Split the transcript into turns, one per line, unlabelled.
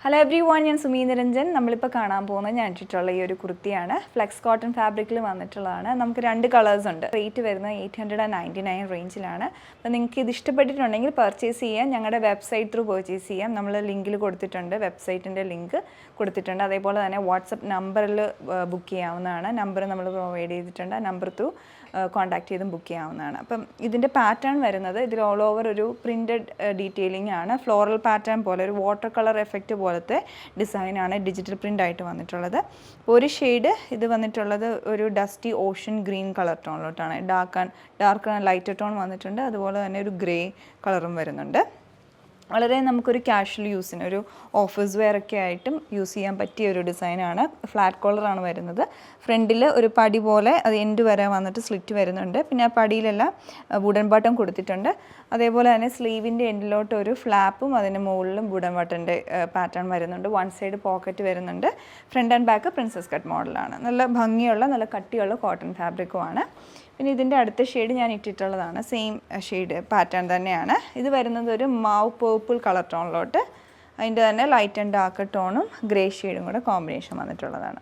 Hello every one, ഞാൻ സുമി നിരഞ്ജൻ. നമ്മളിപ്പോൾ കാണാൻ പോകുന്നത് ഞാൻ ഇട്ടിട്ടുള്ള ഈ ഒരു കുർത്തിയാണ്. ഫ്ലെക്സ് കോട്ടൺ ഫാബ്രിക്കിൽ വന്നിട്ടുള്ളതാണ്. നമുക്ക് 2 കളേഴ്സ് ഉണ്ട്. റേറ്റ് വരുന്നത് 899 റേഞ്ചിലാണ്. അപ്പോൾ നിങ്ങൾക്ക് ഇത് ഇഷ്ടപ്പെട്ടിട്ടുണ്ടെങ്കിൽ പർച്ചേസ് ചെയ്യാം. ഞങ്ങളുടെ വെബ്സൈറ്റ് ത്രൂ പർച്ചേസ് ചെയ്യാം. നമ്മൾ ലിങ്കിൽ കൊടുത്തിട്ടുണ്ട്, വെബ്സൈറ്റിൻ്റെ ലിങ്ക് കൊടുത്തിട്ടുണ്ട്. അതേപോലെ തന്നെ വാട്സപ്പ് നമ്പറിൽ ബുക്ക് ചെയ്യാവുന്നതാണ്. നമ്പർ നമ്മൾ പ്രൊവൈഡ് ചെയ്തിട്ടുണ്ട്. ആ നമ്പർ ത്രൂ കോൺടാക്ട് ചെയ്തും ബുക്ക് ചെയ്യാവുന്നതാണ്. അപ്പം ഇതിൻ്റെ പാറ്റേൺ വരുന്നത് ഇതിൽ ഓൾ ഓവർ ഒരു പ്രിൻറ്റഡ് ഡീറ്റെയിലിംഗ് ആണ്. ഫ്ലോറൽ പാറ്റേൺ പോലെ ഒരു വാട്ടർ കളർ എഫക്റ്റ് പോലത്തെ ഡിസൈനാണ് ഡിജിറ്റൽ പ്രിൻ്റ് ആയിട്ട് വന്നിട്ടുള്ളത്. ഒരു ഷെയ്ഡ് ഇത് വന്നിട്ടുള്ളത് ഒരു ഡസ്റ്റി ഓഷൻ ഗ്രീൻ കളർ ടോണിലോട്ടാണ്. ഡാർക്ക് ആൻഡ് ലൈറ്റ് ടോൺ വന്നിട്ടുണ്ട്. അതുപോലെ തന്നെ ഒരു ഗ്രേ കളറും വരുന്നുണ്ട്. വളരെ നമുക്കൊരു കാഷ്വൽ യൂസിന്, ഒരു ഓഫീസ് വെയർ ഒക്കെ ആയിട്ടും യൂസ് ചെയ്യാൻ പറ്റിയ ഒരു ഡിസൈനാണ്. ഫ്ലാറ്റ് കോളറാണ് വരുന്നത്. ഫ്രണ്ടിൽ ഒരു പടി പോലെ അത് എൻഡ് വരെ വന്നിട്ട് സ്ലിറ്റ് വരുന്നുണ്ട്. പിന്നെ ആ പടിയിലെല്ലാം വുഡൻ ബട്ടൺ കൊടുത്തിട്ടുണ്ട്. അതേപോലെ തന്നെ സ്ലീവിൻ്റെ എൻഡിലോട്ട് ഒരു ഫ്ലാപ്പും അതിന് മുകളിലും വുഡൻ ബട്ടൻ്റെ പാറ്റേൺ വരുന്നുണ്ട്. വൺ സൈഡ് പോക്കറ്റ് വരുന്നുണ്ട്. Front and back princess cut മോഡലാണ്. നല്ല ഭംഗിയുള്ള നല്ല കട്ടിയുള്ള കോട്ടൺ ഫാബ്രിക്കുമാണ്. പിന്നെ ഇതിൻ്റെ അടുത്ത ഷെയ്ഡ് ഞാൻ ഇട്ടിട്ടുള്ളതാണ്. സെയിം ഷെയ്ഡ് പാറ്റേൺ തന്നെയാണ്. ഇത് വരുന്നത് ഒരു മാവ് പേർപ്പിൾ കളർ ടോണിലോട്ട്, അതിൻ്റെ തന്നെ ലൈറ്റ് ആൻഡ് ഡാർക്ക് ടോണും ഗ്രേ ഷെയ്ഡും കൂടെ കോമ്പിനേഷൻ വന്നിട്ടുള്ളതാണ്.